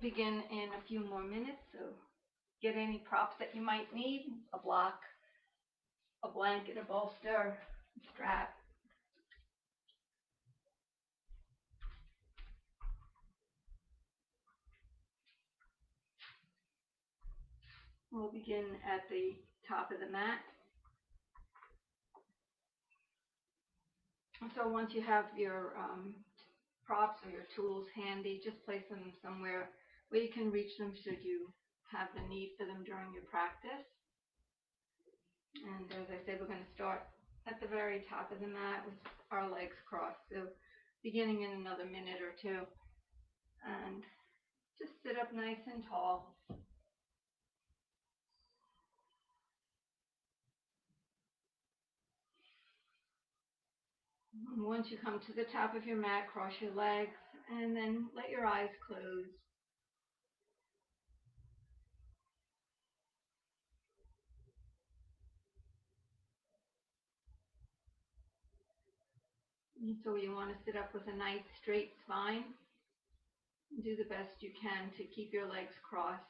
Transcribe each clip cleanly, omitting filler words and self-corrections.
We'll begin in a few more minutes, so get any props that you might need, a block, a blanket, a bolster, a strap. We'll begin at the top of the mat. So once you have your props or your tools handy, just place them somewhere where you can reach them should you have the need for them during your practice. And as I said, we're going to start at the very top of the mat with our legs crossed. So beginning in another minute or two. And just sit up nice and tall. And once you come to the top of your mat, cross your legs and then let your eyes close. And so you want to sit up with a nice straight spine. Do the best you can to keep your legs crossed.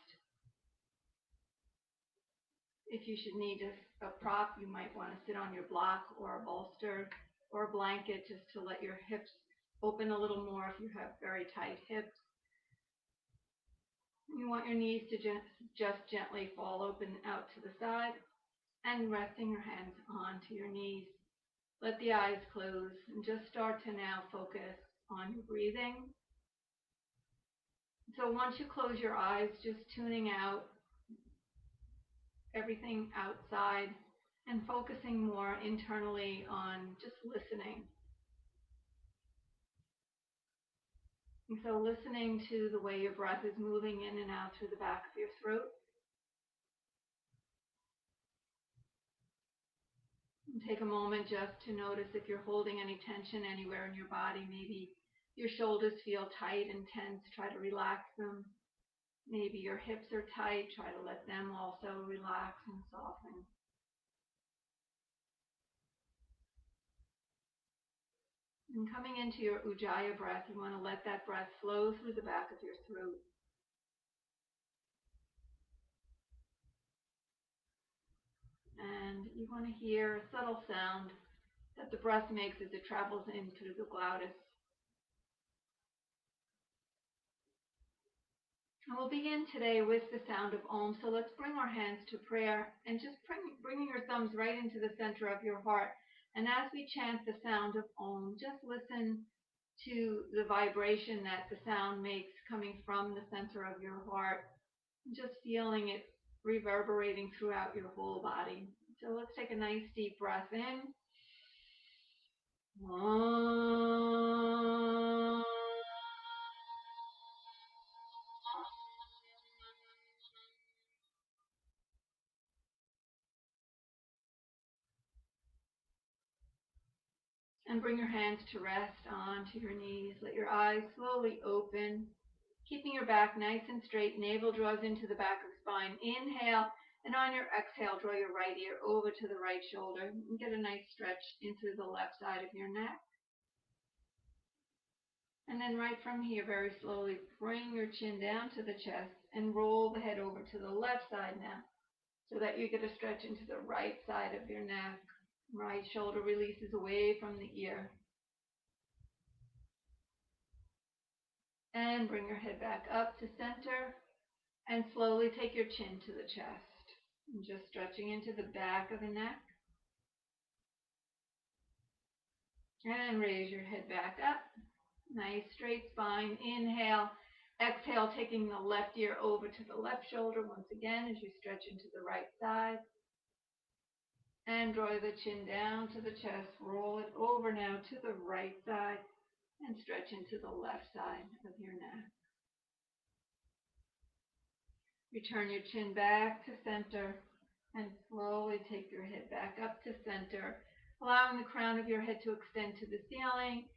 If you should need a prop, you might want to sit on your block or a bolster or a blanket just to let your hips open a little more if you have very tight hips. You want your knees to just gently fall open out to the side and resting your hands onto your knees. Let the eyes close and just start to now focus on your breathing. So once you close your eyes, just tuning out everything outside and focusing more internally on just listening. And so listening to the way your breath is moving in and out through the back of your throat. And take a moment just to notice if you're holding any tension anywhere in your body. Maybe your shoulders feel tight and tense. Try to relax them. Maybe your hips are tight. Try to let them also relax and soften. And coming into your Ujjayi breath, you want to let that breath flow through the back of your throat. And you want to hear a subtle sound that the breath makes as it travels in through the glottis. And we'll begin today with the sound of Om. So let's bring our hands to prayer and just bringing your thumbs right into the center of your heart. And as we chant the sound of Om, just listen to the vibration that the sound makes coming from the center of your heart. Just feeling it reverberating throughout your whole body. So let's take a nice deep breath in. Om. And bring your hands to rest onto your knees. Let your eyes slowly open, keeping your back nice and straight. Navel draws into the back of the spine. Inhale, and on your exhale, draw your right ear over to the right shoulder and get a nice stretch into the left side of your neck. And then right from here, very slowly, bring your chin down to the chest and roll the head over to the left side now so that you get a stretch into the right side of your neck. Right shoulder releases away from the ear. And bring your head back up to center and slowly take your chin to the chest. And just stretching into the back of the neck. And raise your head back up. Nice straight spine. Inhale. Exhale, taking the left ear over to the left shoulder once again as you stretch into the right side. And draw the chin down to the chest. Roll it over now to the right side and stretch into the left side of your neck. Return your chin back to center and slowly take your head back up to center, allowing the crown of your head to extend to the ceiling.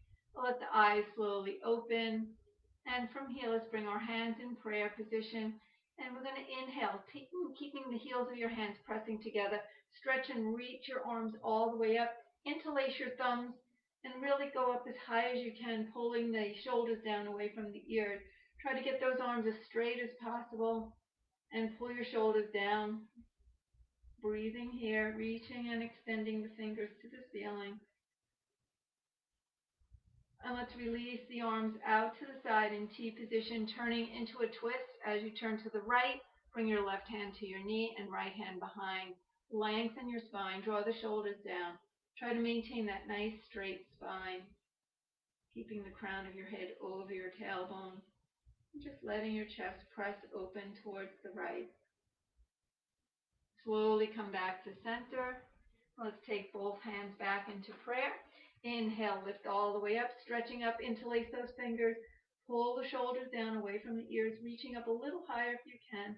Let the eyes slowly open. And from here, let's bring our hands in prayer position. And we're going to inhale, keeping the heels of your hands pressing together. Stretch and reach your arms all the way up. Interlace your thumbs and really go up as high as you can, pulling the shoulders down away from the ears. Try to get those arms as straight as possible and pull your shoulders down. Breathing here, reaching and extending the fingers to the ceiling. And let's release the arms out to the side in T position, turning into a twist. As you turn to the right, bring your left hand to your knee and right hand behind. Lengthen your spine, draw the shoulders down. Try to maintain that nice straight spine, keeping the crown of your head over your tailbone. Just letting your chest press open towards the right. Slowly come back to center. Let's take both hands back into prayer. Inhale, lift all the way up, stretching up, interlace those fingers. Pull the shoulders down away from the ears, reaching up a little higher if you can.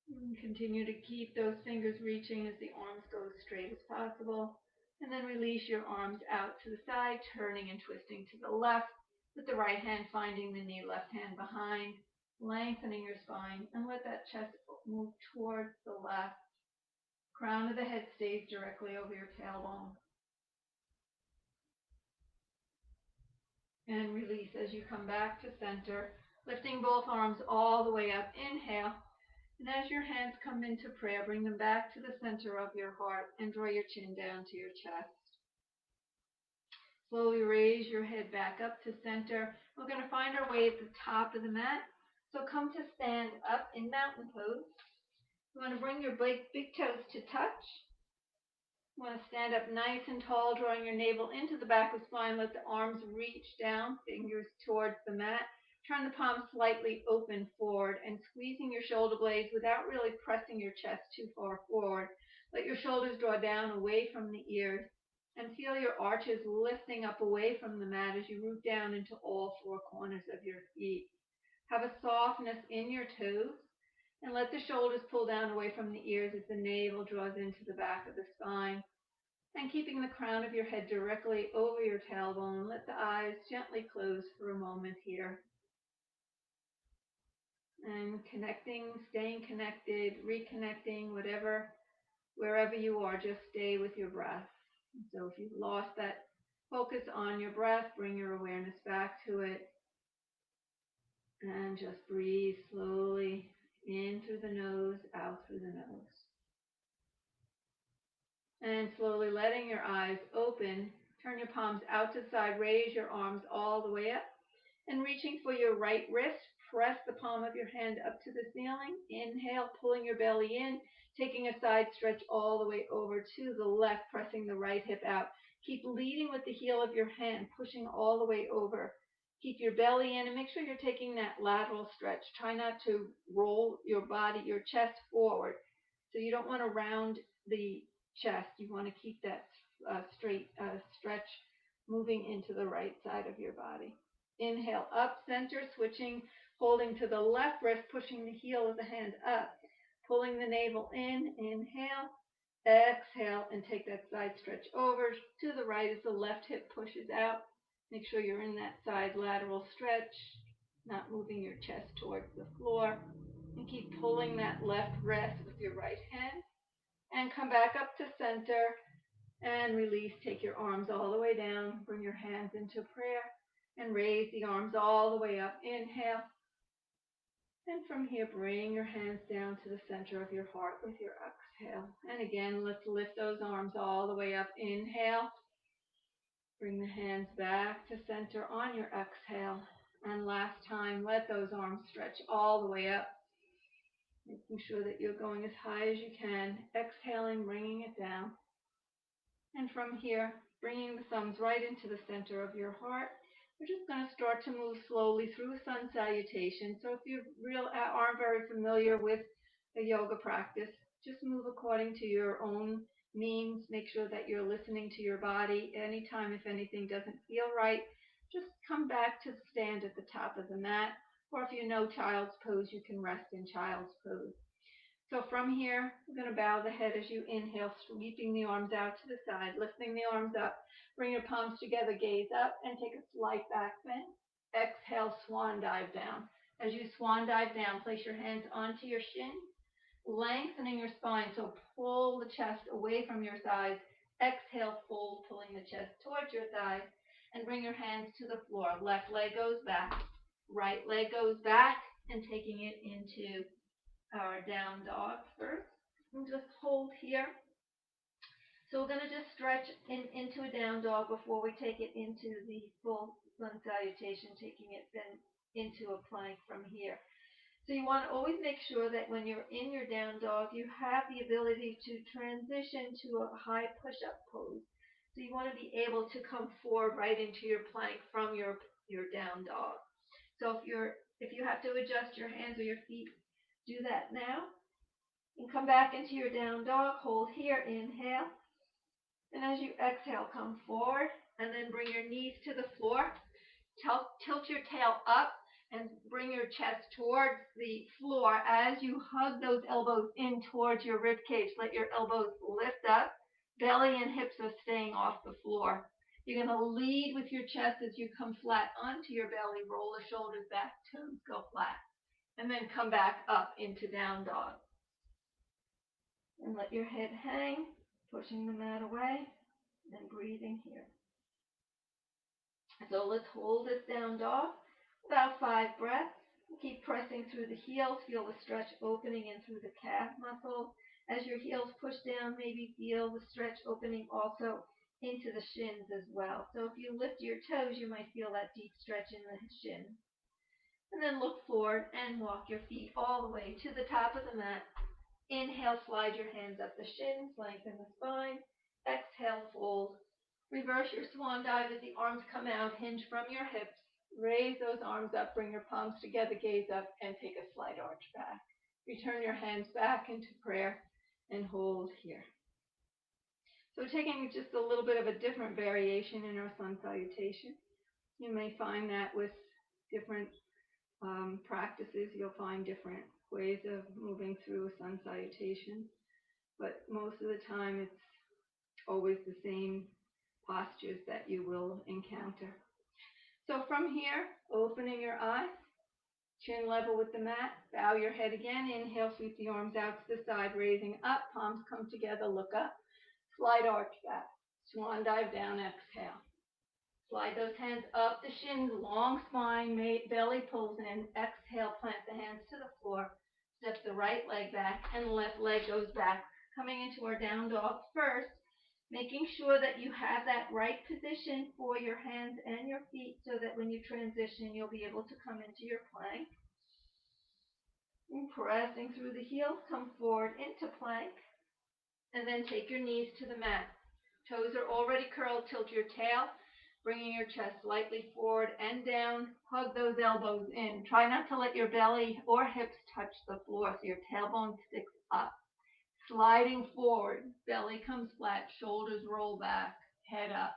And continue to keep those fingers reaching as the arms go as straight as possible. And then release your arms out to the side, turning and twisting to the left, with the right hand finding the knee, left hand behind, lengthening your spine, and let that chest move towards the left. Crown of the head stays directly over your tailbone. And release as you come back to center, lifting both arms all the way up. Inhale. And as your hands come into prayer, bring them back to the center of your heart and draw your chin down to your chest. Slowly raise your head back up to center. We're going to find our way at the top of the mat. So come to stand up in mountain pose. You want to bring your big toes to touch. You want to stand up nice and tall, drawing your navel into the back of the spine. Let the arms reach down, fingers towards the mat. Turn the palms slightly open forward and squeezing your shoulder blades without really pressing your chest too far forward. Let your shoulders draw down away from the ears and feel your arches lifting up away from the mat as you root down into all four corners of your feet. Have a softness in your toes and let the shoulders pull down away from the ears as the navel draws into the back of the spine. And keeping the crown of your head directly over your tailbone, let the eyes gently close for a moment here. And connecting, staying connected, reconnecting, wherever you are, just stay with your breath. So if you've lost that focus on your breath, bring your awareness back to it. And just breathe slowly in through the nose, out through the nose. And slowly letting your eyes open, turn your palms out to the side, raise your arms all the way up. And reaching for your right wrist, press the palm of your hand up to the ceiling. Inhale, pulling your belly in, taking a side stretch all the way over to the left, pressing the right hip out. Keep leading with the heel of your hand, pushing all the way over. Keep your belly in and make sure you're taking that lateral stretch. Try not to roll your body, your chest forward. So you don't want to round the chest. You want to keep that straight stretch moving into the right side of your body. Inhale, up, center, switching, holding to the left wrist, pushing the heel of the hand up, pulling the navel in. Inhale, exhale, and take that side stretch over to the right as the left hip pushes out. Make sure you're in that side lateral stretch, not moving your chest towards the floor. And keep pulling that left wrist with your right hand. And come back up to center and release. Take your arms all the way down. Bring your hands into prayer and raise the arms all the way up. Inhale. And from here, bring your hands down to the center of your heart with your exhale. And again, let's lift those arms all the way up. Inhale. Bring the hands back to center on your exhale. And last time, let those arms stretch all the way up. Making sure that you're going as high as you can. Exhaling, bringing it down. And from here, bringing the thumbs right into the center of your heart. We're just going to start to move slowly through sun salutation. So if you aren't very familiar with the yoga practice, just move according to your own means. Make sure that you're listening to your body. Anytime if anything doesn't feel right, just come back to stand at the top of the mat. Or if you know child's pose, you can rest in child's pose. So from here, we're going to bow the head as you inhale, sweeping the arms out to the side, lifting the arms up. Bring your palms together, gaze up, and take a slight back bend. Exhale, swan dive down. As you swan dive down, place your hands onto your shins, lengthening your spine. So pull the chest away from your thighs. Exhale, fold, pulling the chest towards your thighs, and bring your hands to the floor. Left leg goes back. right leg goes back and taking it into our down dog first. And just hold here. So we're going to just stretch into a down dog before we take it into the full sun salutation, taking it then into a plank from here. So you want to always make sure that when you're in your down dog, you have the ability to transition to a high push-up pose. So you want to be able to come forward right into your plank from your down dog. So if you have to adjust your hands or your feet, do that now. And come back into your down dog. Hold here, inhale. And as you exhale, come forward and then bring your knees to the floor. Tilt your tail up and bring your chest towards the floor as you hug those elbows in towards your rib cage. Let your elbows lift up. Belly and hips are staying off the floor. You're going to lead with your chest as you come flat onto your belly. Roll the shoulders back, toes go flat. And then come back up into down dog. And let your head hang, pushing the mat away, and breathing here. So let's hold this down dog. About 5 breaths. Keep pressing through the heels. Feel the stretch opening in through the calf muscles. As your heels push down, maybe feel the stretch opening also into the shins as well. So if you lift your toes, you might feel that deep stretch in the shins. And then look forward and walk your feet all the way to the top of the mat. Inhale, slide your hands up the shins, lengthen the spine. Exhale, fold. Reverse your swan dive as the arms come out, hinge from your hips. Raise those arms up, bring your palms together, gaze up, and take a slight arch back. Return your hands back into prayer and hold here. So taking just a little bit of a different variation in our sun salutation. You may find that with different practices, you'll find different ways of moving through a sun salutation, but most of the time it's always the same postures that you will encounter. So from here, opening your eyes, chin level with the mat, bow your head again, inhale, sweep the arms out to the side, raising up, palms come together, look up, slide arch back, swan dive down, exhale. Slide those hands up the shins, long spine, belly pulls in. Exhale, plant the hands to the floor. Step the right leg back and left leg goes back. Coming into our down dog first, making sure that you have that right position for your hands and your feet so that when you transition, you'll be able to come into your plank. And pressing through the heels, come forward into plank. And then take your knees to the mat. Toes are already curled, tilt your tail. Bringing your chest slightly forward and down. Hug those elbows in. Try not to let your belly or hips touch the floor so your tailbone sticks up. Sliding forward. Belly comes flat. Shoulders roll back. Head up.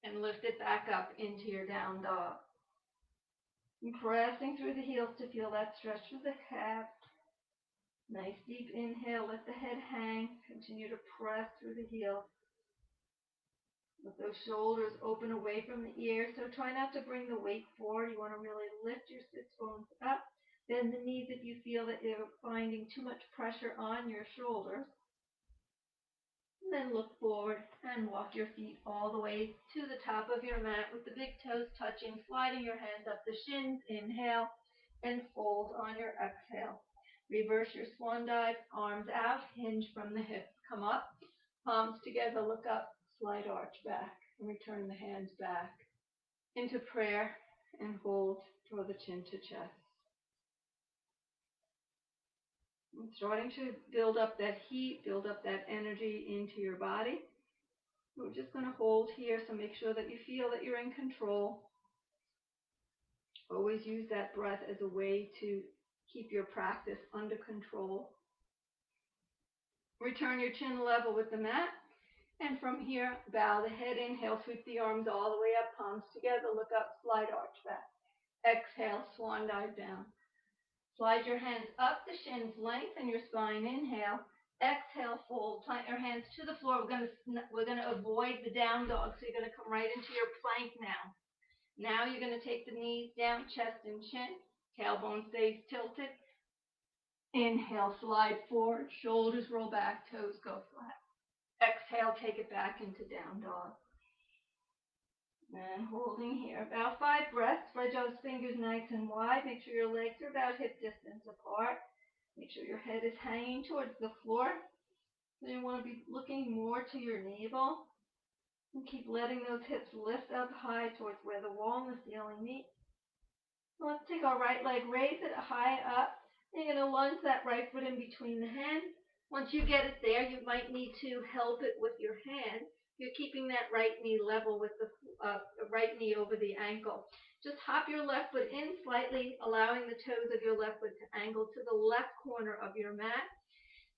And lift it back up into your down dog. And pressing through the heels to feel that stretch through the calf. Nice deep inhale. Let the head hang. Continue to press through the heels. Let those shoulders open away from the ears. So try not to bring the weight forward. You want to really lift your sits bones up. Bend the knees if you feel that you're finding too much pressure on your shoulders. And then look forward and walk your feet all the way to the top of your mat with the big toes touching, sliding your hands up the shins. Inhale and fold on your exhale. Reverse your swan dive, arms out, hinge from the hips. Come up, palms together, look up. Slight arch back and return the hands back into prayer and hold, draw the chin to chest. And starting to build up that heat, build up that energy into your body. We're just going to hold here, so make sure that you feel that you're in control. Always use that breath as a way to keep your practice under control. Return your chin level with the mat. And from here, bow the head, inhale, sweep the arms all the way up, palms together, look up, slide arch back. Exhale, swan dive down. Slide your hands up the shins, lengthen your spine, inhale. Exhale, fold, plant your hands to the floor. We're gonna avoid the down dog, so you're gonna come right into your plank now. Now you're gonna take the knees down, chest and chin, tailbone stays tilted. Inhale, slide forward, shoulders roll back, toes go flat. Exhale, take it back into down dog. And holding here, about 5 breaths. Spread those fingers nice and wide. Make sure your legs are about hip distance apart. Make sure your head is hanging towards the floor. So you want to be looking more to your navel. And keep letting those hips lift up high towards where the wall and the ceiling meet. So let's take our right leg, raise it high up. You're going to lunge that right foot in between the hands. Once you get it there, you might need to help it with your hand. You're keeping that right knee level with the right knee over the ankle. Just hop your left foot in slightly, allowing the toes of your left foot to angle to the left corner of your mat.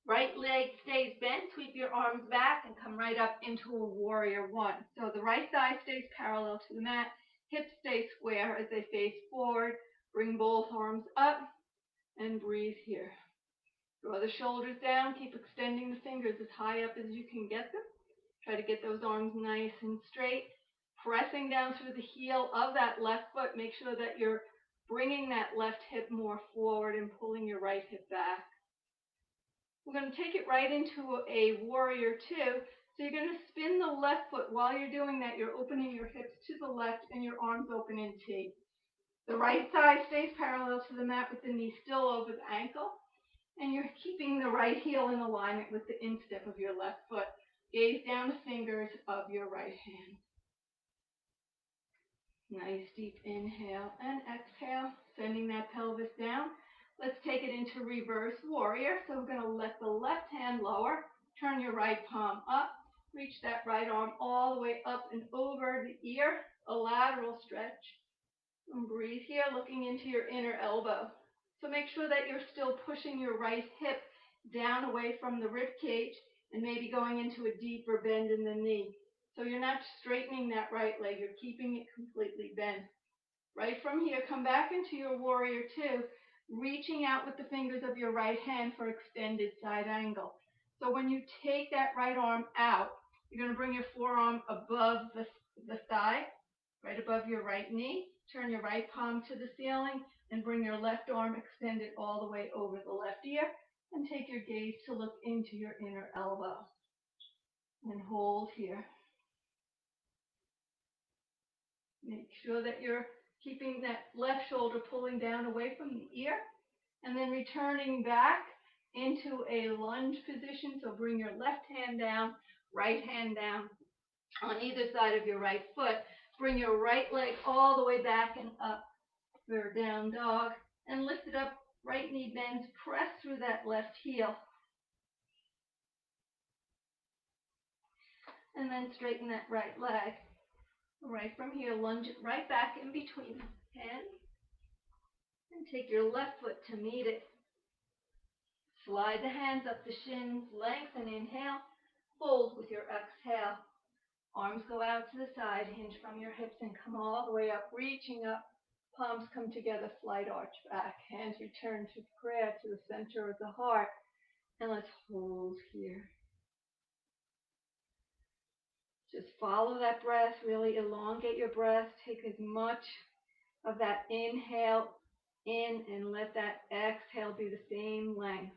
Right leg stays bent, sweep your arms back and come right up into a warrior one. So the right thigh stays parallel to the mat, hips stay square as they face forward. Bring both arms up and breathe here. Draw the shoulders down, keep extending the fingers as high up as you can get them. Try to get those arms nice and straight. Pressing down through the heel of that left foot, make sure that you're bringing that left hip more forward and pulling your right hip back. We're going to take it right into a warrior two. So you're going to spin the left foot. While you're doing that, you're opening your hips to the left and your arms open in T. The right thigh stays parallel to the mat with the knee still over the ankle. And you're keeping the right heel in alignment with the instep of your left foot. Gaze down the fingers of your right hand. Nice deep inhale and exhale, sending that pelvis down. Let's take it into reverse warrior. So we're going to let the left hand lower, turn your right palm up, reach that right arm all the way up and over the ear, a lateral stretch. And breathe here, looking into your inner elbow. So make sure that you're still pushing your right hip down away from the rib cage and maybe going into a deeper bend in the knee. So you're not straightening that right leg, you're keeping it completely bent. Right from here, come back into your warrior two, reaching out with the fingers of your right hand for extended side angle. So when you take that right arm out, you're going to bring your forearm above the thigh, right above your right knee. Turn your right palm to the ceiling and bring your left arm extended all the way over the left ear and take your gaze to look into your inner elbow. And hold here. Make sure that you're keeping that left shoulder pulling down away from the ear and then returning back into a lunge position. So bring your left hand down, right hand down on either side of your right foot. Bring your right leg all the way back and up for down dog and lift it up. Right knee bends, press through that left heel. And then straighten that right leg. Right from here, lunge it right back in between the hands. And take your left foot to meet it. Slide the hands up the shins, lengthen, inhale, fold with your exhale. Arms go out to the side, hinge from your hips and come all the way up, reaching up. Palms come together, slight arch back. Hands return to prayer, to the center of the heart. And let's hold here. Just follow that breath, really elongate your breath. Take as much of that inhale in and let that exhale be the same length.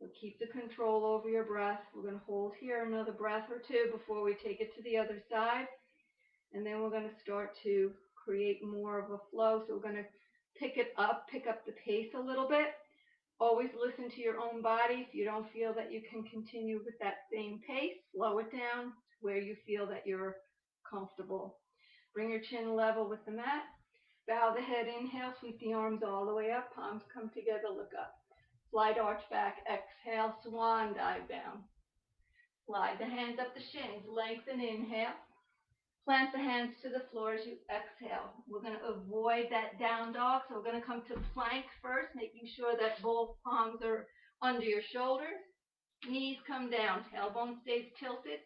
So keep the control over your breath. We're going to hold here another breath or two before we take it to the other side. And then we're going to start to create more of a flow. So we're going to pick up the pace a little bit. Always listen to your own body. If you don't feel that you can continue with that same pace, slow it down to where you feel that you're comfortable. Bring your chin level with the mat. Bow the head, inhale, sweep the arms all the way up. Palms come together, look up. Slight arch back, exhale, swan dive down. Slide the hands up the shins, lengthen, inhale. Plant the hands to the floor as you exhale. We're going to avoid that down dog, so we're going to come to plank first, making sure that both palms are under your shoulders. Knees come down, tailbone stays tilted.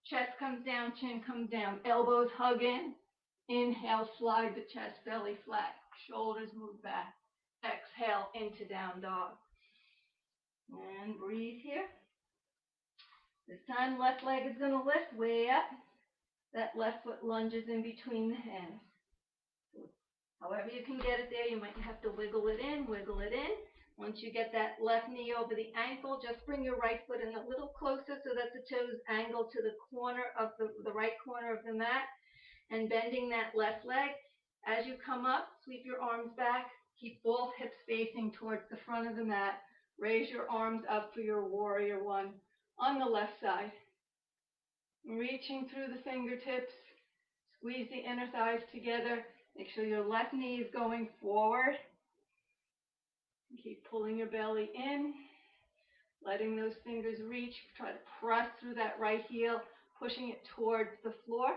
Chest comes down, chin comes down. Elbows hug in. Inhale, slide the chest, belly flat. Shoulders move back. Exhale into down dog. And breathe here. This time, left leg is going to lift way up. That left foot lunges in between the hands. However you can get it there, you might have to wiggle it in, wiggle it in. Once you get that left knee over the ankle, just bring your right foot in a little closer so that the toes angle to the corner of the right corner of the mat. And bending that left leg. As you come up, sweep your arms back. Keep both hips facing towards the front of the mat. Raise your arms up for your warrior one on the left side. Reaching through the fingertips. Squeeze the inner thighs together. Make sure your left knee is going forward. Keep pulling your belly in. Letting those fingers reach. Try to press through that right heel, pushing it towards the floor.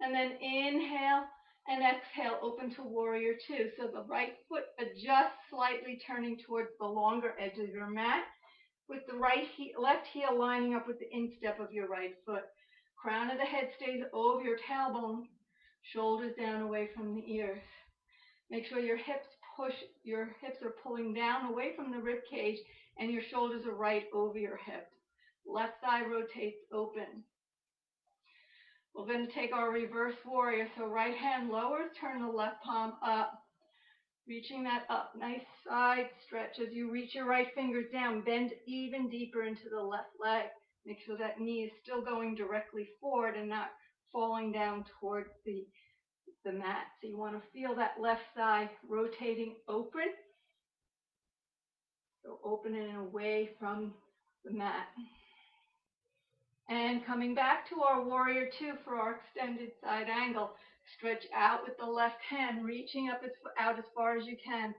And then inhale and exhale, open to warrior two. So the right foot adjusts slightly, turning towards the longer edge of your mat, with the left heel lining up with the instep of your right foot. Crown of the head stays over your tailbone, shoulders down away from the ears. Make sure your hips are pulling down away from the rib cage, and your shoulders are right over your hips. Left thigh rotates open. We're going to take our reverse warrior. So right hand lowers, turn the left palm up. Reaching that up. Nice side stretch. As you reach your right fingers down, bend even deeper into the left leg. Make sure that knee is still going directly forward and not falling down towards the mat. So you want to feel that left thigh rotating open. So open and away from the mat. And coming back to our warrior two for our extended side angle. Stretch out with the left hand, reaching out as far as you can.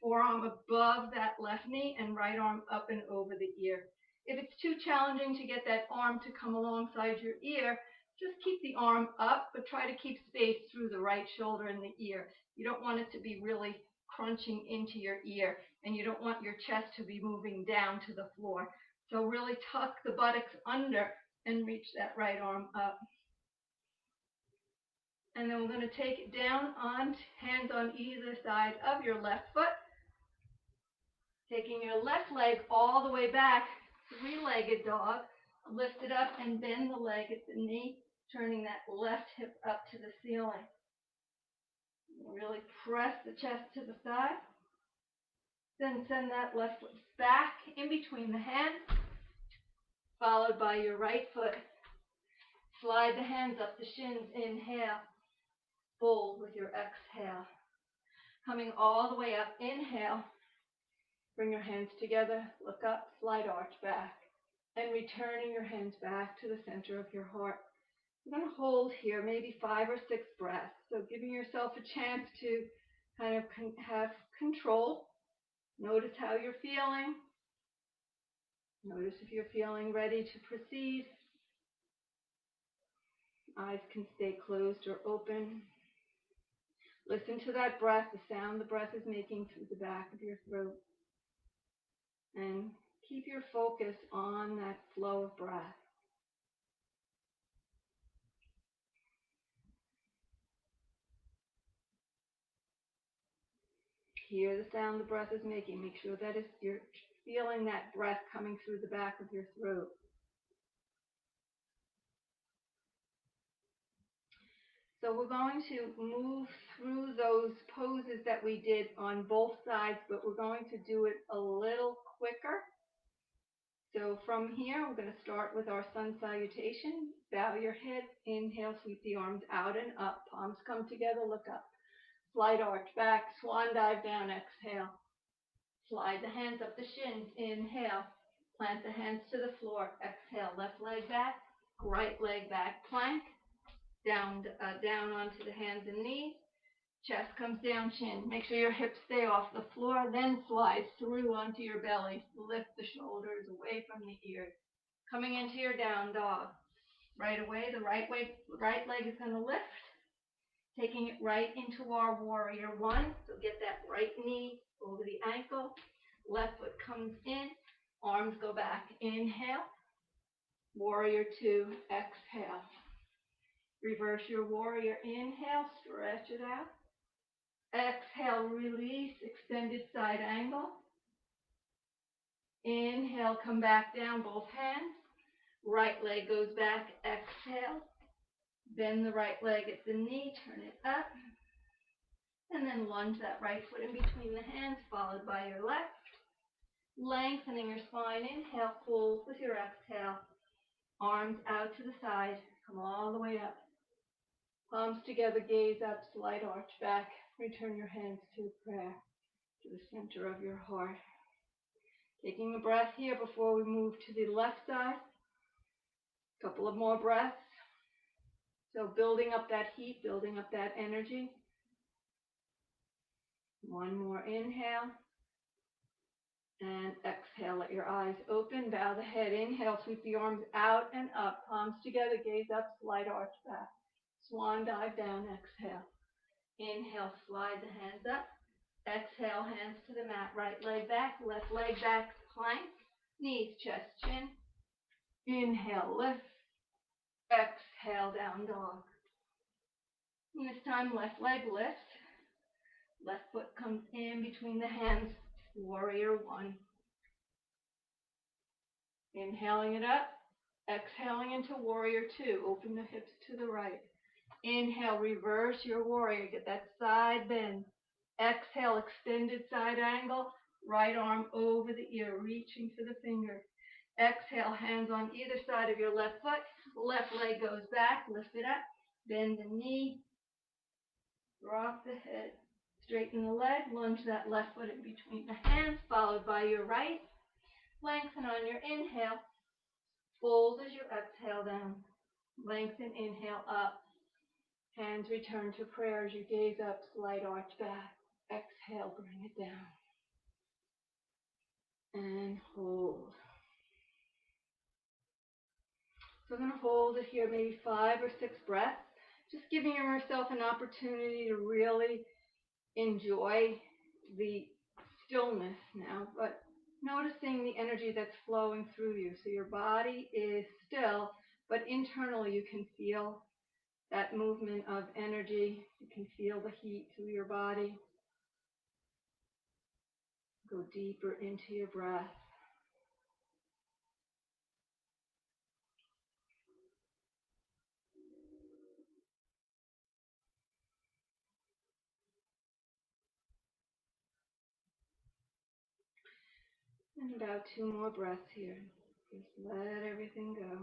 Forearm above that left knee and right arm up and over the ear. If it's too challenging to get that arm to come alongside your ear, just keep the arm up, but try to keep space through the right shoulder and the ear. You don't want it to be really crunching into your ear, and you don't want your chest to be moving down to the floor. So really tuck the buttocks under and reach that right arm up. And then we're going to take it down on hands on either side of your left foot. Taking your left leg all the way back, three-legged dog. Lift it up and bend the leg at the knee, turning that left hip up to the ceiling. Really press the chest to the side. Then send that left foot back in between the hands, followed by your right foot. Slide the hands up the shins, inhale. Fold with your exhale. Coming all the way up, inhale. Bring your hands together, look up, slide arch back. And returning your hands back to the center of your heart. You're going to hold here maybe 5 or 6 breaths. So giving yourself a chance to kind of have control. Notice how you're feeling. Notice if you're feeling ready to proceed. Eyes can stay closed or open. Listen to that breath, the sound the breath is making through the back of your throat. And keep your focus on that flow of breath. Hear the sound the breath is making. Make sure that you're feeling that breath coming through the back of your throat. So we're going to move through those poses that we did on both sides, but we're going to do it a little quicker. So from here, we're going to start with our sun salutation. Bow your head, inhale, sweep the arms out and up. Palms come together, look up. Slight arch back, swan dive down, exhale. Slide the hands up the shins, inhale. Plant the hands to the floor, exhale. Left leg back, right leg back, plank. Down onto the hands and knees. Chest comes down, chin. Make sure your hips stay off the floor, then slide through onto your belly. Lift the shoulders away from the ears. Coming into your down dog. Right away, the right leg is going to lift. Taking it right into our warrior one. So get that right knee over the ankle. Left foot comes in. Arms go back. Inhale. Warrior two. Exhale. Reverse your warrior. Inhale. Stretch it out. Exhale. Release. Extended side angle. Inhale. Come back down. Both hands. Right leg goes back. Exhale. Bend the right leg at the knee. Turn it up. And then lunge that right foot in between the hands, followed by your left. Lengthening your spine. Inhale. Fold with your exhale. Arms out to the side. Come all the way up. Palms together, gaze up, slight arch back. Return your hands to prayer, to the center of your heart. Taking a breath here before we move to the left side. A couple of more breaths. So building up that heat, building up that energy. One more inhale. And exhale, let your eyes open, bow the head. Inhale, sweep the arms out and up. Palms together, gaze up, slight arch back. Swan dive down, exhale. Inhale, slide the hands up. Exhale, hands to the mat. Right leg back, left leg back, plank. Knees, chest, chin. Inhale, lift. Exhale, down dog. And this time, left leg lifts. Left foot comes in between the hands. Warrior one. Inhaling it up. Exhaling into warrior two. Open the hips to the right. Inhale, reverse your warrior. Get that side bend. Exhale, extended side angle. Right arm over the ear, reaching for the finger. Exhale, hands on either side of your left foot. Left leg goes back. Lift it up. Bend the knee. Drop the head. Straighten the leg. Lunge that left foot in between the hands, followed by your right. Lengthen on your inhale. Fold as you exhale down. Lengthen, inhale up. Hands return to prayer as you gaze up, slight arch back. Exhale, bring it down. And hold. So I'm going to hold it here maybe 5 or 6 breaths. Just giving yourself an opportunity to really enjoy the stillness now, but noticing the energy that's flowing through you. So your body is still, but internally you can feel that movement of energy. You can feel the heat through your body. Go deeper into your breath. And about 2 more breaths here. Just let everything go.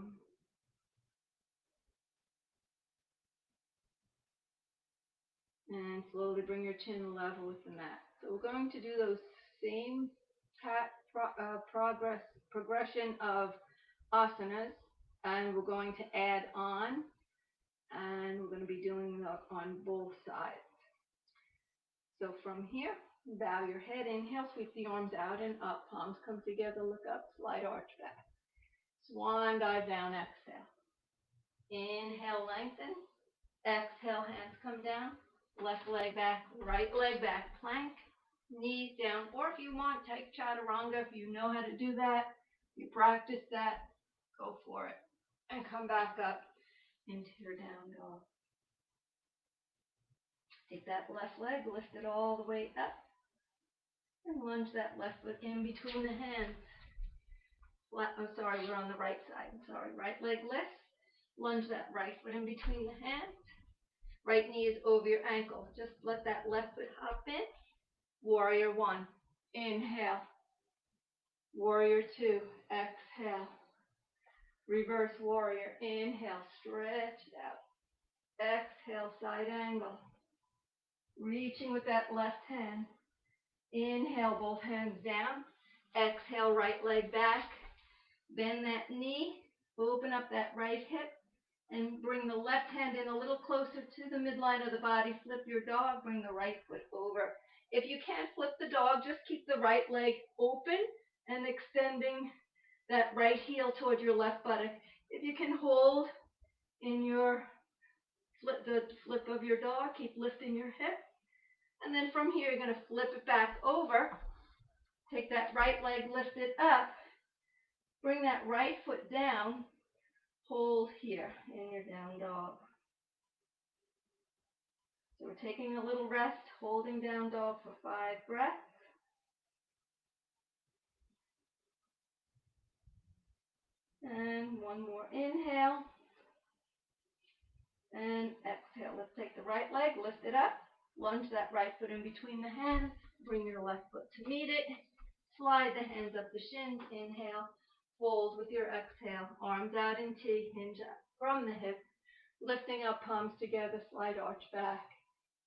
And slowly bring your chin level with the mat. So we're going to do those same progression of asanas, and we're going to add on, and we're going to be doing that on both sides. So from here, bow your head, inhale, sweep the arms out and up, palms come together, look up, slight arch back. Swan dive down, exhale. Inhale, lengthen. Exhale, hands come down. Left leg back, right leg back, plank. Knees down, or if you want, take chaturanga. If you know how to do that, you practice that, go for it. And come back up into your down dog. Take that left leg, lift it all the way up. And lunge that left foot in between the hands. We're on the right side. Right leg lifts. Lunge that right foot in between the hands. Right knee is over your ankle. Just let that left foot hop in. Warrior one. Inhale. Warrior two. Exhale. Reverse warrior. Inhale. Stretch it out. Exhale. Side angle. Reaching with that left hand. Inhale. Both hands down. Exhale. Right leg back. Bend that knee. Open up that right hip. And bring the left hand in a little closer to the midline of the body. Flip your dog. Bring the right foot over. If you can't flip the dog, just keep the right leg open and extending that right heel toward your left buttock. If you can hold in the flip of your dog, keep lifting your hip. And then from here, you're going to flip it back over. Take that right leg, lift it up. Bring that right foot down. Hold here in your down dog. So we're taking a little rest, holding down dog for 5 breaths. And one more inhale. And exhale. Let's take the right leg, lift it up. Lunge that right foot in between the hands. Bring your left foot to meet it. Slide the hands up the shins. Inhale. Fold with your exhale. Arms out in T. Hinge up from the hip. Lifting up, palms together, slide arch back.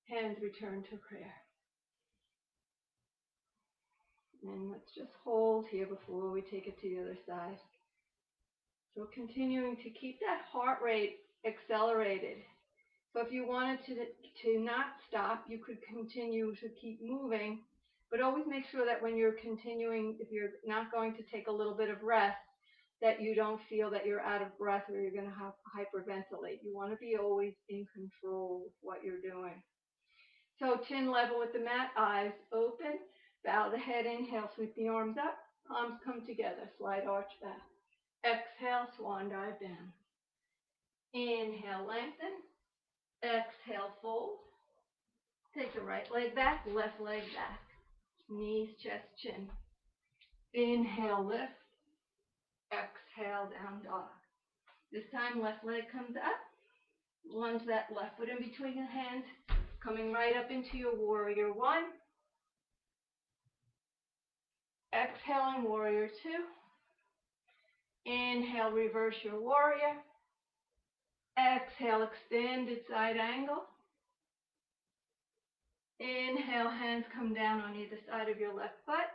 Hands return to prayer. And let's just hold here before we take it to the other side. So continuing to keep that heart rate accelerated. So if you wanted to not stop, you could continue to keep moving, but always make sure that when you're continuing, if you're not going to take a little bit of rest, that you don't feel that you're out of breath or you're going to have hyperventilate. You want to be always in control with what you're doing. So chin level with the mat, eyes open, bow the head, inhale, sweep the arms up, palms come together, slide arch back. Exhale, swan dive down. Inhale, lengthen. Exhale, fold. Take the right leg back, left leg back. Knees, chest, chin. Inhale, lift. Exhale, down dog. This time, left leg comes up. Lunge that left foot in between the hands, coming right up into your warrior one. Exhaling, warrior two. Inhale, reverse your warrior. Exhale, extended side angle. Inhale, hands come down on either side of your left foot.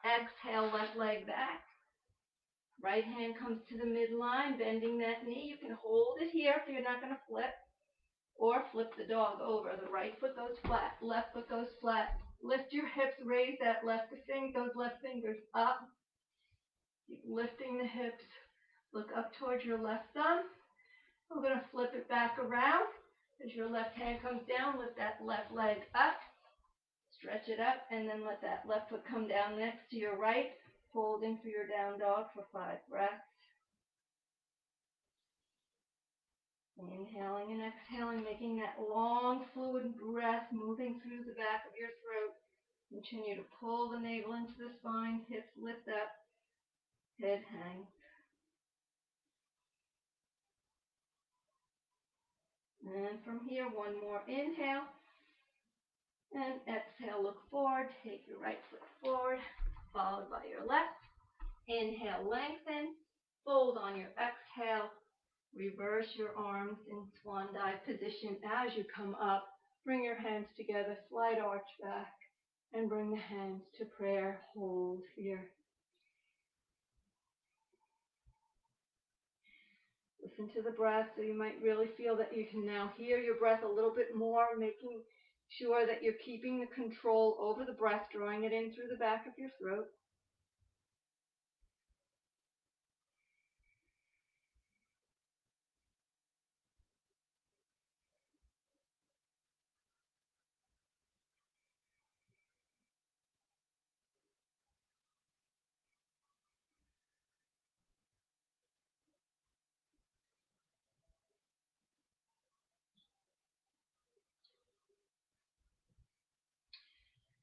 Exhale, left leg back. Right hand comes to the midline, bending that knee. You can hold it here if you're not going to flip, or flip the dog over. The right foot goes flat, left foot goes flat. Lift your hips, raise that those left fingers up. Keep lifting the hips. Look up towards your left thumb. We're going to flip it back around. As your left hand comes down, lift that left leg up. Stretch it up, and then let that left foot come down next to your right. Holding for your down dog for 5 breaths. Inhaling and exhaling, making that long fluid breath moving through the back of your throat. Continue to pull the navel into the spine, hips lift up, head hangs. And from here, one more inhale. And exhale, look forward. Take your right foot forward, followed by your left. Inhale, lengthen. Fold on your exhale. Reverse your arms in swan dive position as you come up. Bring your hands together, slide arch back, and bring the hands to prayer. Hold here. Listen to the breath, so you might really feel that you can now hear your breath a little bit more, making sure that you're keeping the control over the breath, drawing it in through the back of your throat.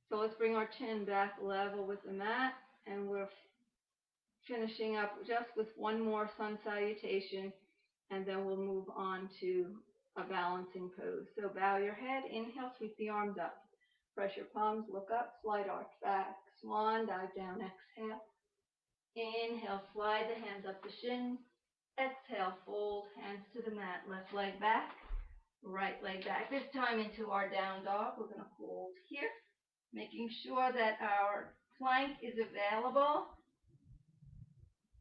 So let's bring our chin back level with the mat, and we're finishing up just with one more sun salutation, and then we'll move on to a balancing pose. So bow your head, inhale, sweep the arms up. Press your palms, look up, slide arch back, swan, dive down, exhale. Inhale, slide the hands up the shins. Exhale, fold, hands to the mat, left leg back, right leg back. This time into our down dog. We're going to hold here, making sure that our plank is available.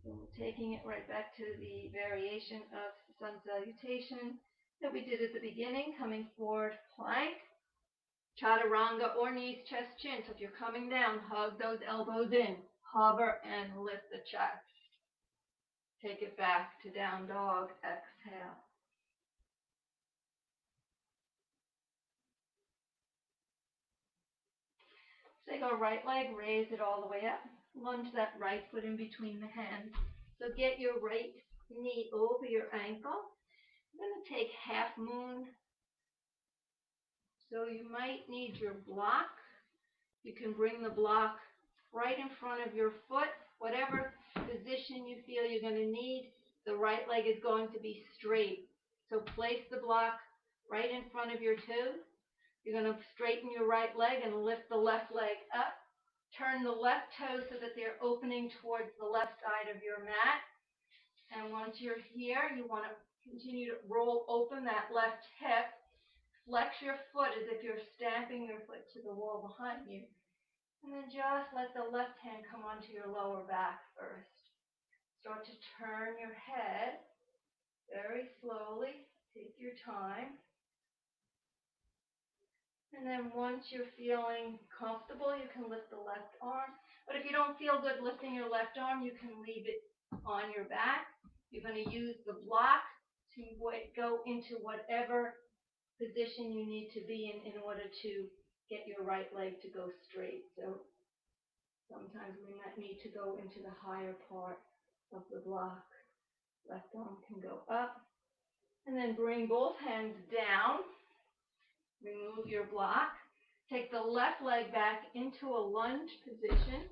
So taking it right back to the variation of sun salutation that we did at the beginning, coming forward, plank, chaturanga, or knees, chest, chin. So if you're coming down, hug those elbows in, hover and lift the chest. Take it back to down dog, exhale. Take our right leg, raise it all the way up. Lunge that right foot in between the hands. So get your right knee over your ankle. I'm going to take half moon. So you might need your block. You can bring the block right in front of your foot. Whatever position you feel you're going to need, the right leg is going to be straight. So place the block right in front of your toes. You're going to straighten your right leg and lift the left leg up. Turn the left toes so that they're opening towards the left side of your mat. And once you're here, you want to Continue to roll open that left hip. Flex your foot as if you're stamping your foot to the wall behind you. And then just let the left hand come onto your lower back first. Start to turn your head very slowly. Take your time. And then once you're feeling comfortable, you can lift the left arm. But if you don't feel good lifting your left arm, you can leave it on your back. You're going to use the block to go into whatever position you need to be in order to get your right leg to go straight. So sometimes we might need to go into the higher part of the block. Left arm can go up. And then bring both hands down. Remove your block. Take the left leg back into a lunge position.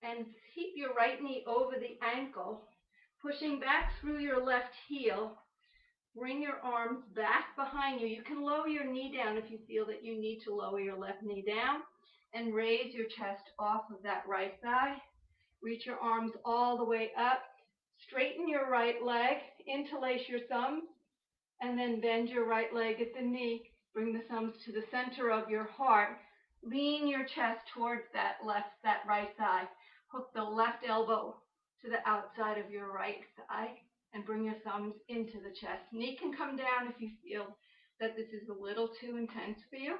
And keep your right knee over the ankle. Pushing back through your left heel. Bring your arms back behind you. You can lower your knee down if you feel that you need to lower your left knee down. And raise your chest off of that right thigh. Reach your arms all the way up. Straighten your right leg. Interlace your thumbs. And then bend your right leg at the knee. Bring the thumbs to the center of your heart. Lean your chest towards that right thigh. Hook the left elbow to the outside of your right thigh. And bring your thumbs into the chest. Knee can come down if you feel that this is a little too intense for you.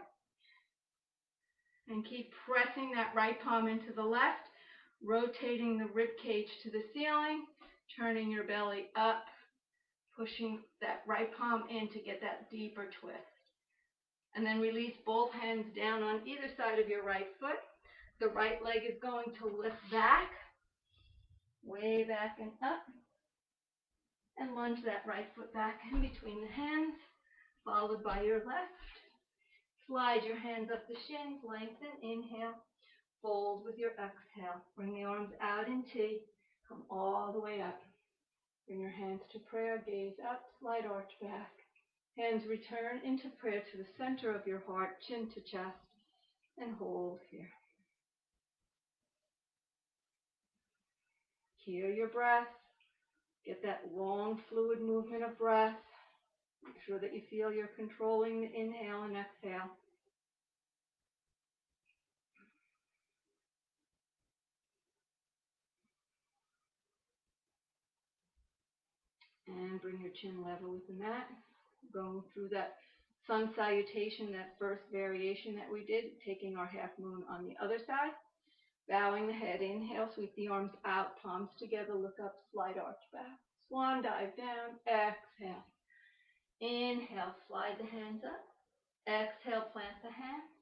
And keep pressing that right palm into the left, rotating the rib cage to the ceiling, turning your belly up, pushing that right palm in to get that deeper twist. And then release both hands down on either side of your right foot. The right leg is going to lift back, way back and up. And lunge that right foot back in between the hands, followed by your left. Slide your hands up the shins, lengthen, inhale, fold with your exhale. Bring the arms out in T, come all the way up. Bring your hands to prayer, gaze up, slight arch back. Hands return into prayer to the center of your heart, chin to chest, and hold here. Hear your breath. Get that long, fluid movement of breath. Make sure that you feel you're controlling the inhale and exhale. And bring your chin level with the mat. Going through that sun salutation, that first variation that we did, taking our half moon on the other side. Bowing the head, inhale, sweep the arms out, palms together, look up, slight arch back. Swan dive down, exhale. Inhale, slide the hands up. Exhale, plant the hands.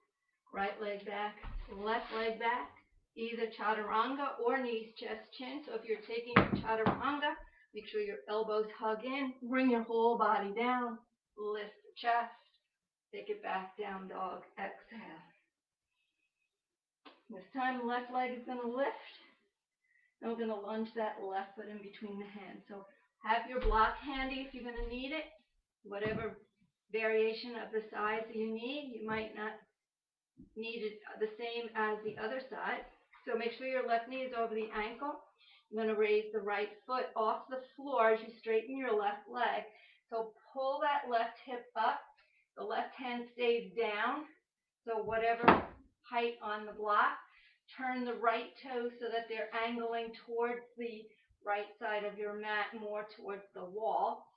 Right leg back, left leg back. Either chaturanga or knees, chest, chin. So if you're taking your chaturanga, make sure your elbows hug in. Bring your whole body down. Lift the chest. Take it back, down dog. Exhale. This time the left leg is going to lift. And we're going to lunge that left foot in between the hands. So have your block handy if you're going to need it. Whatever variation of the size you need, you might not need it the same as the other side. So make sure your left knee is over the ankle. You're going to raise the right foot off the floor as you straighten your left leg. So pull that left hip up. The left hand stays down. So whatever height on the block. Turn the right toes so that they're angling towards the right side of your mat, more towards the wall.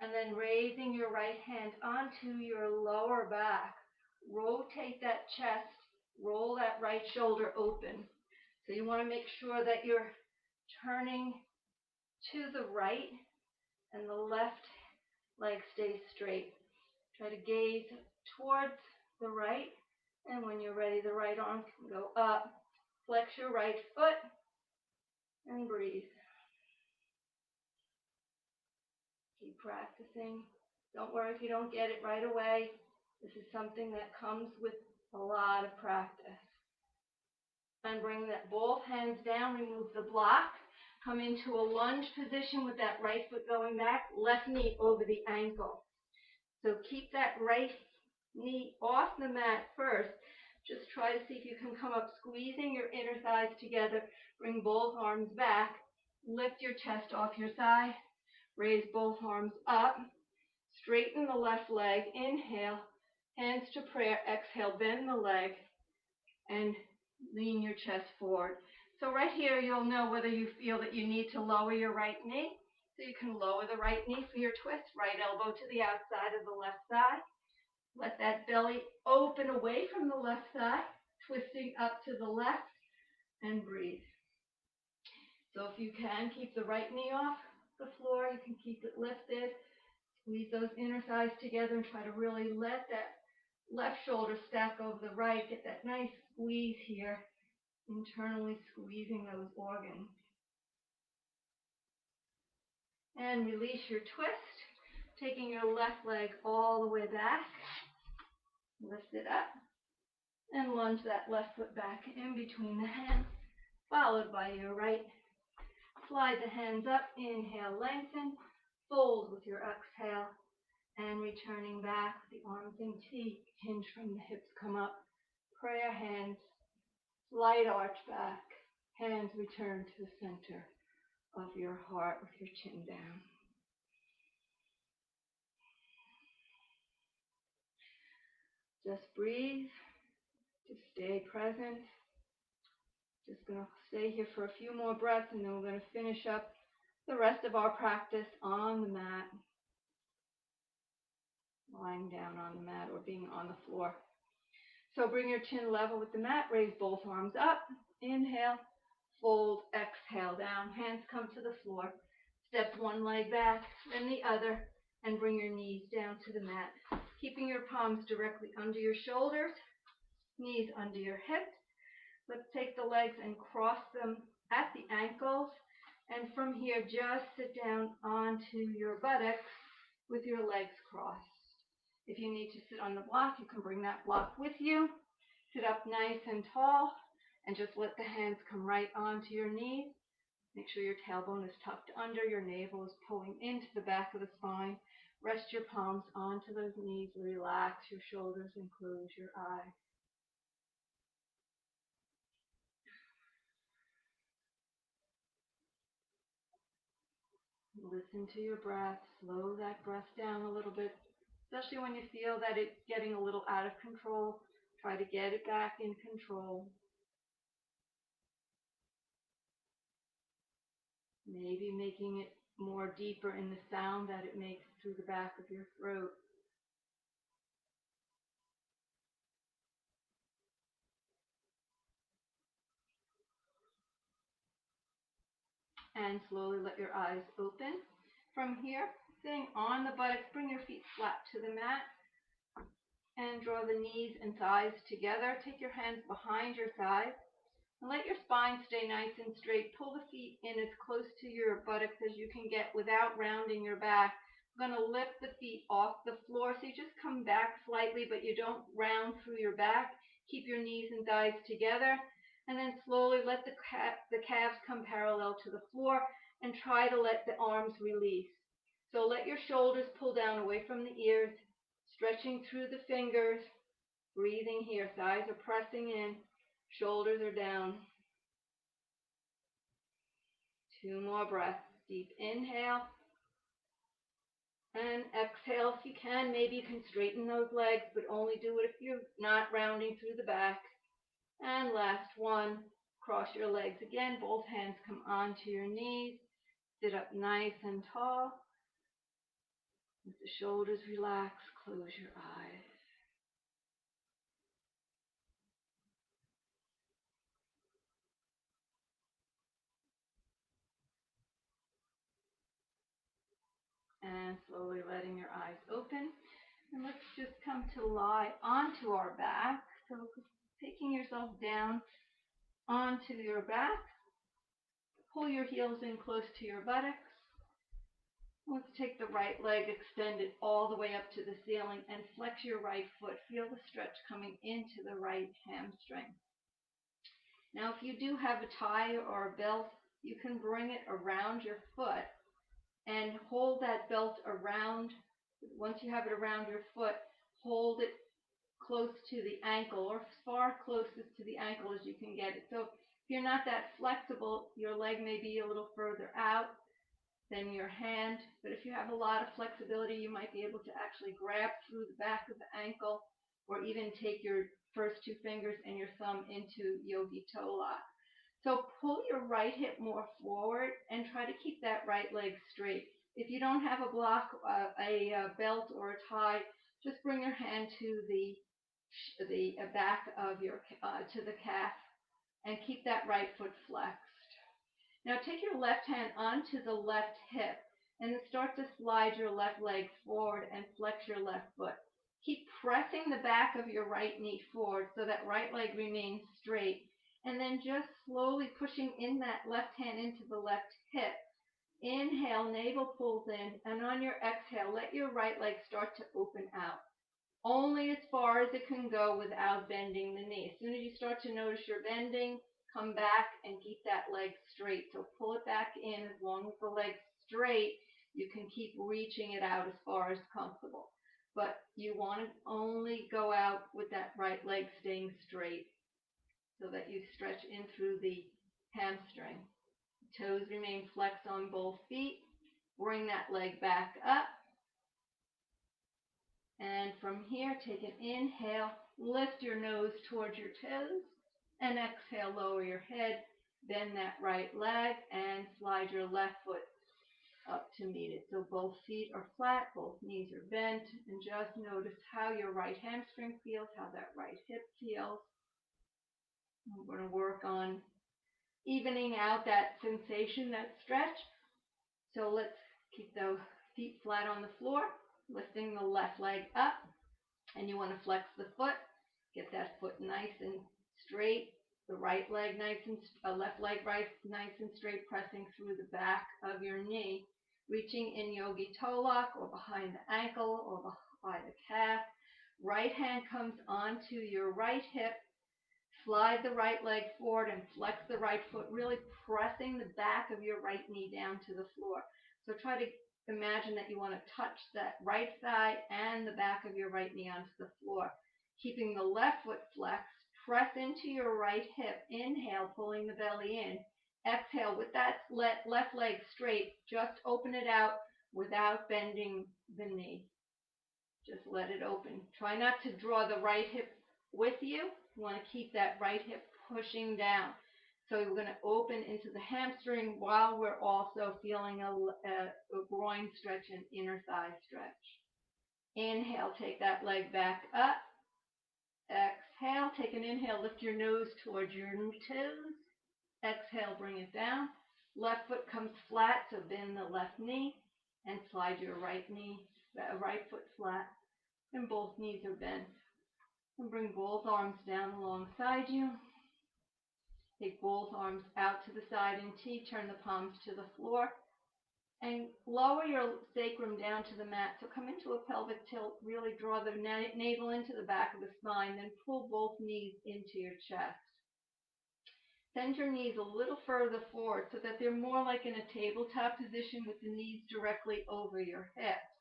And then raising your right hand onto your lower back. Rotate that chest. Roll that right shoulder open. So you want to make sure that you're turning to the right and the left leg stays straight. Try to gaze towards the right. And when you're ready, the right arm can go up. Flex your right foot and breathe. Keep practicing. Don't worry if you don't get it right away. This is something that comes with a lot of practice. And bring that both hands down. Remove the block. Come into a lunge position with that right foot going back. Left knee over the ankle. So keep that right knee off the mat first. Just try to see if you can come up, squeezing your inner thighs together. Bring both arms back. Lift your chest off your thigh. Raise both arms up. Straighten the left leg. Inhale. Hands to prayer. Exhale. Bend the leg and lean your chest forward. So right here, you'll know whether you feel that you need to lower your right knee. So you can lower the right knee for your twist. Right elbow to the outside of the left thigh. Let that belly open away from the left thigh, twisting up to the left, and breathe. So if you can, keep the right knee off the floor. You can keep it lifted. Squeeze those inner thighs together and try to really let that left shoulder stack over the right. Get that nice squeeze here, internally squeezing those organs. And release your twist, taking your left leg all the way back. Lift it up and lunge that left foot back in between the hands, followed by your right. Slide the hands up. Inhale, lengthen. Fold with your exhale. And returning back, the arms and feet hinge from the hips, come up. Prayer hands, slight arch back. Hands return to the center of your heart with your chin down. Just breathe. Just stay present. Just going to stay here for a few more breaths, and then we're going to finish up the rest of our practice on the mat. Lying down on the mat or being on the floor. So bring your chin level with the mat. Raise both arms up. Inhale. Fold. Exhale down. Hands come to the floor. Step one leg back, then the other, and bring your knees down to the mat. Keeping your palms directly under your shoulders, knees under your hips. Let's take the legs and cross them at the ankles. And from here, just sit down onto your buttocks with your legs crossed. If you need to sit on the block, you can bring that block with you. Sit up nice and tall, and just let the hands come right onto your knees. Make sure your tailbone is tucked under, your navel is pulling into the back of the spine. Rest your palms onto those knees, relax your shoulders, and close your eyes. Listen to your breath. Slow that breath down a little bit, especially when you feel that it's getting a little out of control. Try to get it back in control. Maybe making it more deeper in the sound that it makes through the back of your throat. And slowly let your eyes open. From here, sitting on the buttocks, bring your feet flat to the mat. And draw the knees and thighs together. Take your hands behind your thighs. And let your spine stay nice and straight. Pull the feet in as close to your buttocks as you can get without rounding your back. I'm going to lift the feet off the floor. So you just come back slightly, but you don't round through your back. Keep your knees and thighs together. And then slowly let the calves come parallel to the floor, and try to let the arms release. So let your shoulders pull down away from the ears, stretching through the fingers, breathing here. Thighs are pressing in, shoulders are down. 2 more breaths. Deep inhale. And exhale if you can. Maybe you can straighten those legs, but only do it if you're not rounding through the back. And last one, cross your legs again. Both hands come onto your knees. Sit up nice and tall. Let the shoulders relax. Close your eyes. And slowly letting your eyes open. And let's just come to lie onto our back. So taking yourself down onto your back. Pull your heels in close to your buttocks. Let's take the right leg, extend it all the way up to the ceiling, and flex your right foot. Feel the stretch coming into the right hamstring. Now, if you do have a tie or a belt, you can bring it around your foot and hold that belt around. Once you have it around your foot, hold it close to the ankle, or as far closest to the ankle as you can get it. So if you're not that flexible, your leg may be a little further out. then your hand. But if you have a lot of flexibility, you might be able to actually grab through the back of the ankle, or even take your first two fingers and your thumb into yogi toe lock. So pull your right hip more forward and try to keep that right leg straight. If you don't have a block, a belt or a tie, just bring your hand to the back of your to the calf and keep that right foot flexed. Now take your left hand onto the left hip and then start to slide your left leg forward and flex your left foot. Keep pressing the back of your right knee forward so that right leg remains straight, and then just slowly pushing in that left hand into the left hip. Inhale, navel pulls in, and on your exhale, let your right leg start to open out. Only as far as it can go without bending the knee. As soon as you start to notice you're bending, come back and keep that leg straight. So pull it back in. As long as the leg's straight, you can keep reaching it out as far as comfortable. But you want to only go out with that right leg staying straight so that you stretch in through the hamstring. Toes remain flexed on both feet. Bring that leg back up. And from here, take an inhale, lift your nose towards your toes, and exhale, lower your head, bend that right leg, and slide your left foot up to meet it. So both feet are flat, both knees are bent, and just notice how your right hamstring feels, how that right hip feels. We're going to work on evening out that sensation, that stretch. So let's keep the feet flat on the floor, lifting the left leg up, and you want to flex the foot. Get that foot nice and straight. The right leg nice and left leg nice and straight, pressing through the back of your knee, reaching in yogi toe lock or behind the ankle or by the calf. Right hand comes onto your right hip. Slide the right leg forward and flex the right foot, really pressing the back of your right knee down to the floor. So try to imagine that you want to touch that right thigh and the back of your right knee onto the floor. Keeping the left foot flexed, press into your right hip. Inhale, pulling the belly in. Exhale, with that left leg straight, just open it out without bending the knee. Just let it open. Try not to draw the right hip with you. You want to keep that right hip pushing down. So we're going to open into the hamstring while we're also feeling a groin stretch and inner thigh stretch. Inhale, take that leg back up. Exhale, take an inhale, lift your nose towards your toes. Exhale, bring it down. Left foot comes flat, so bend the left knee and slide your right foot flat, and both knees are bent. And bring both arms down alongside you. Take both arms out to the side in T, turn the palms to the floor, and lower your sacrum down to the mat. So come into a pelvic tilt, really draw the navel into the back of the spine, then pull both knees into your chest. Send your knees a little further forward so that they're more like in a tabletop position with the knees directly over your hips.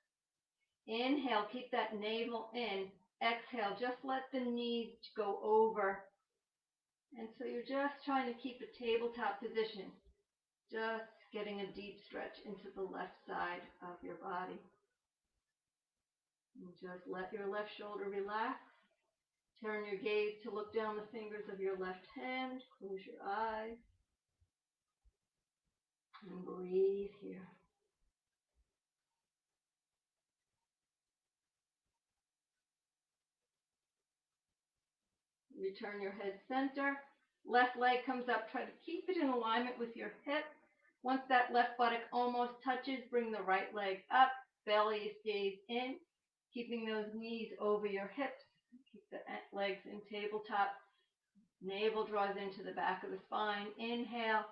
Inhale, keep that navel in. Exhale, just let the knees go over. And so you're just trying to keep a tabletop position, just getting a deep stretch into the left side of your body. And just let your left shoulder relax. Turn your gaze to look down the fingers of your left hand. Close your eyes. And breathe here. Return your head center. Left leg comes up. Try to keep it in alignment with your hip. Once that left buttock almost touches, bring the right leg up. Belly stays in. Keeping those knees over your hips. Keep the legs in tabletop. Navel draws into the back of the spine. Inhale.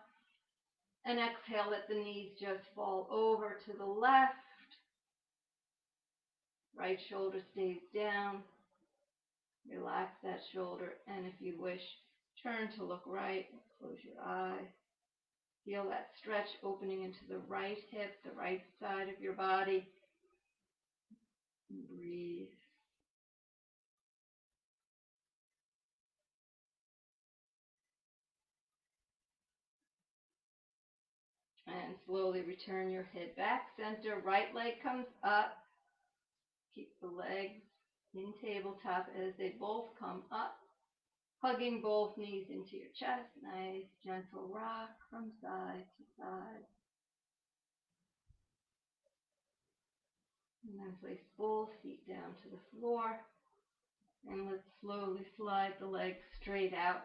And exhale, let the knees just fall over to the left. Right shoulder stays down. Relax that shoulder, and if you wish, turn to look right. Close your eyes. Feel that stretch opening into the right hip, the right side of your body. And breathe. And slowly return your head back center. Right leg comes up. Keep the legs in tabletop as they both come up. Hugging both knees into your chest. Nice gentle rock from side to side. And then place both feet down to the floor. And let's slowly slide the legs straight out,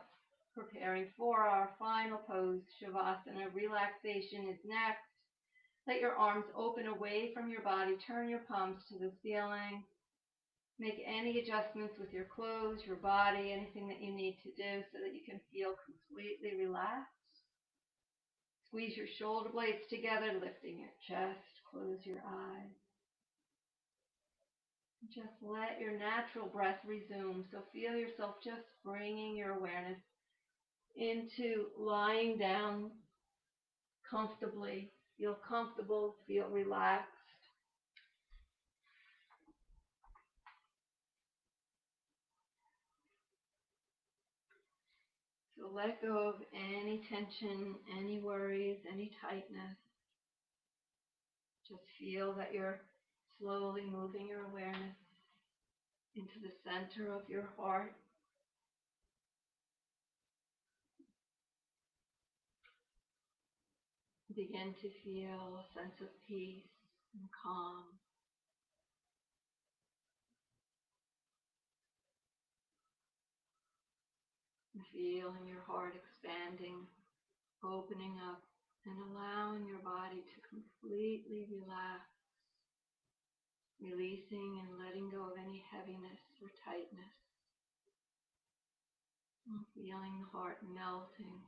preparing for our final pose, Shavasana. Relaxation is next. Let your arms open away from your body. Turn your palms to the ceiling. Make any adjustments with your clothes, your body, anything that you need to do so that you can feel completely relaxed. Squeeze your shoulder blades together, lifting your chest. Close your eyes. Just let your natural breath resume. So feel yourself just bringing your awareness into lying down comfortably. Feel comfortable, feel relaxed. So let go of any tension, any worries, any tightness. Just feel that you're slowly moving your awareness into the center of your heart. Begin to feel a sense of peace and calm. And feeling your heart expanding, opening up, and allowing your body to completely relax, releasing and letting go of any heaviness or tightness. And feeling the heart melting,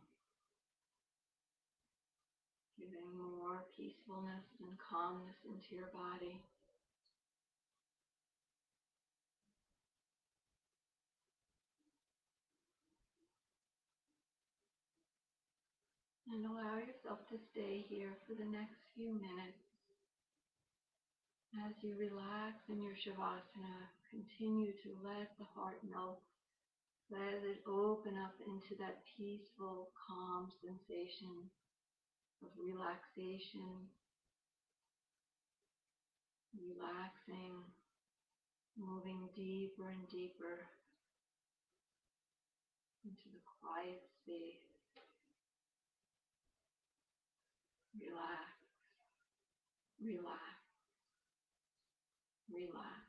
giving more peacefulness and calmness into your body. And allow yourself to stay here for the next few minutes. As you relax in your Shavasana, continue to let the heart melt. Let it open up into that peaceful, calm sensation of relaxation, relaxing, moving deeper and deeper into the quiet space. Relax, relax, relax.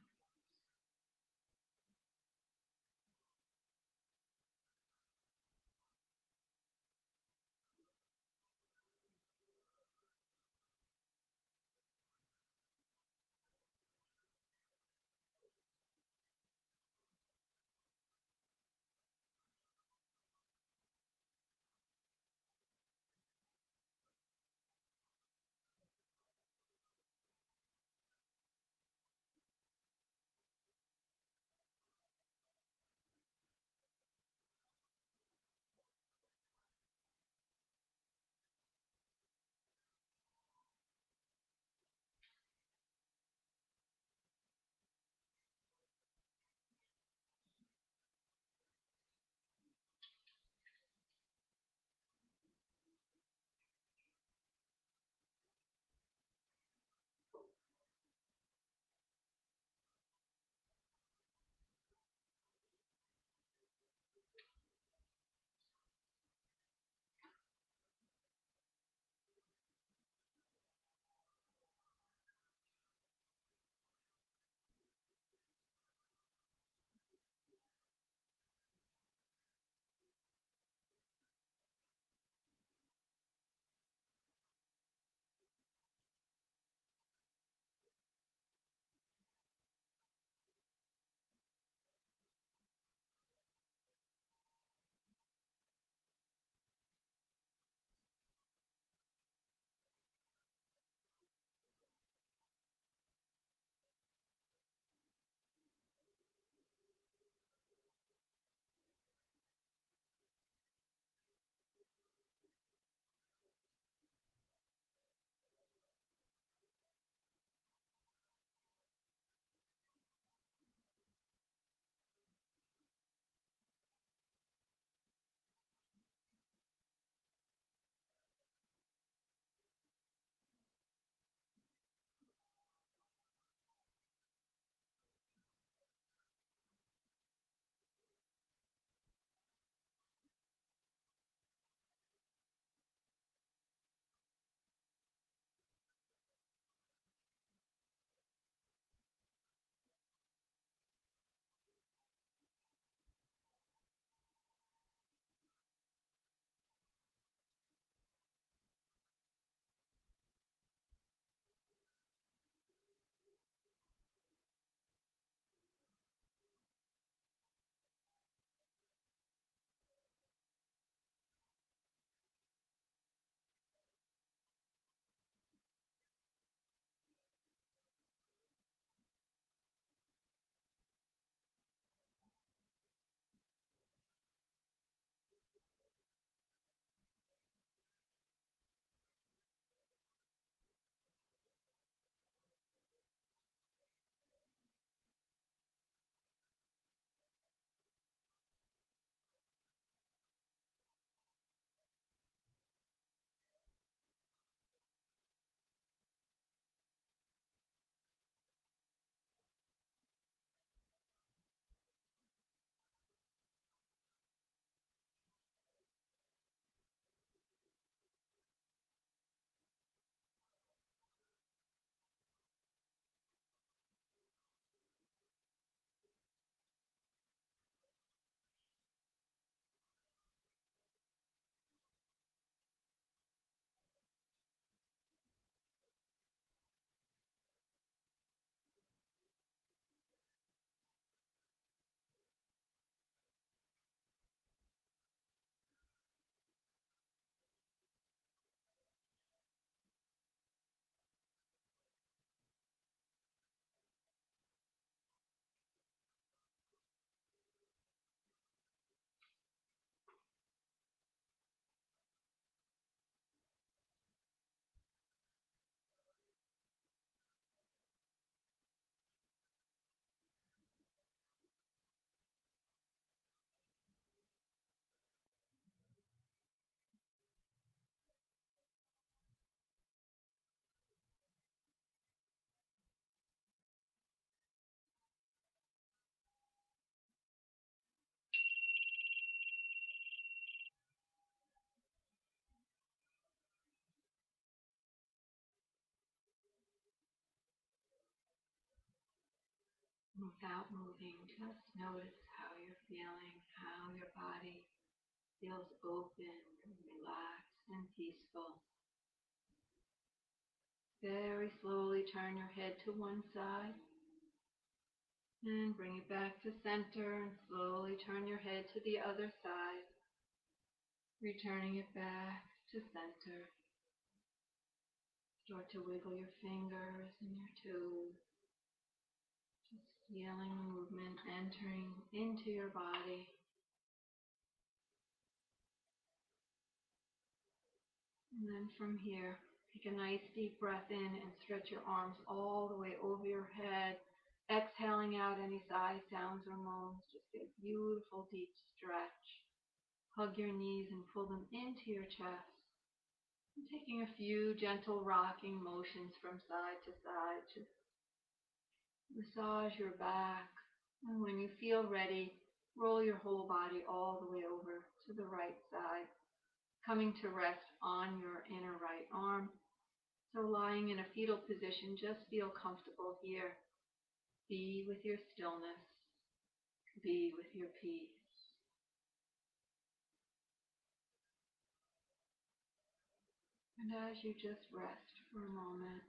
Without moving, just notice how you're feeling, how your body feels open, relaxed, and peaceful. Very slowly turn your head to one side and bring it back to center, and slowly turn your head to the other side, returning it back to center. Start to wiggle your fingers and your toes, just feeling the movement entering into your body. And then from here, take a nice deep breath in and stretch your arms all the way over your head, exhaling out any sigh sounds or moans. Just get a beautiful deep stretch. Hug your knees and pull them into your chest. And taking a few gentle rocking motions from side to side. Just massage your back. And when you feel ready, roll your whole body all the way over to the right side, coming to rest on your inner right arm. So lying in a fetal position, just feel comfortable here. Be with your stillness. Be with your peace. And as you just rest for a moment,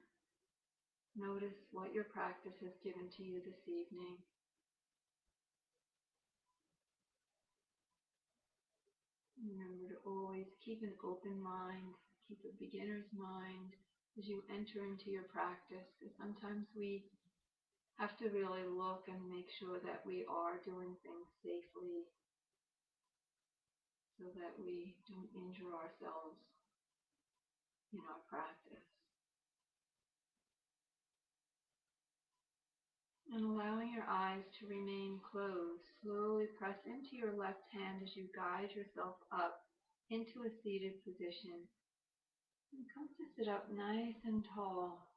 notice what your practice has given to you this evening. Remember to always keep an open mind, keep a beginner's mind as you enter into your practice, because sometimes we have to really look and make sure that we are doing things safely so that we don't injure ourselves in our practice. And allowing your eyes to remain closed, slowly press into your left hand as you guide yourself up into a seated position. And come to sit up nice and tall.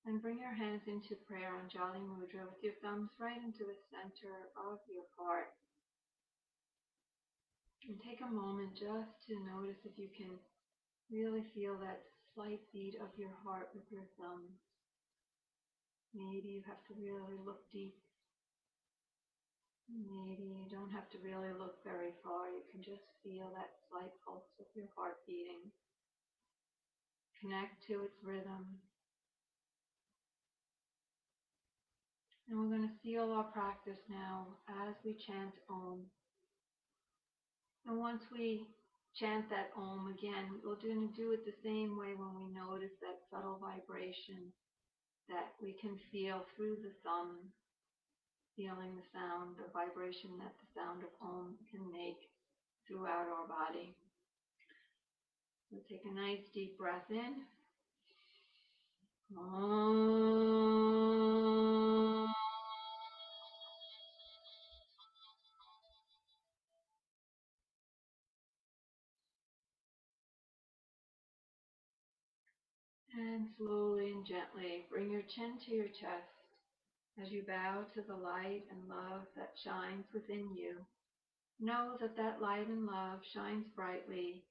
And bring your hands into prayer on Jali Mudra with your thumbs right into the center of your heart. And take a moment just to notice if you can really feel that slight beat of your heart with your thumbs. Maybe you have to really look deep. Maybe you don't have to really look very far. You can just feel that slight pulse of your heart beating. Connect to its rhythm. And we're going to seal our practice now as we chant Om. And once we chant that Om again, we're going to do it the same way when we notice that subtle vibration that we can feel through the thumb, feeling the sound, the vibration that the sound of Om can make throughout our body. So take a nice deep breath in. Om. And slowly and gently bring your chin to your chest as you bow to the light and love that shines within you. Know that that light and love shines brightly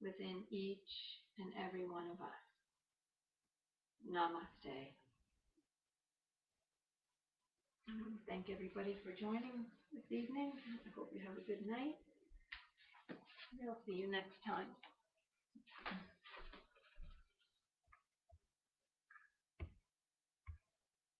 within each and every one of us. Namaste. I want to thank everybody for joining this evening. I hope you have a good night. We'll see you next time.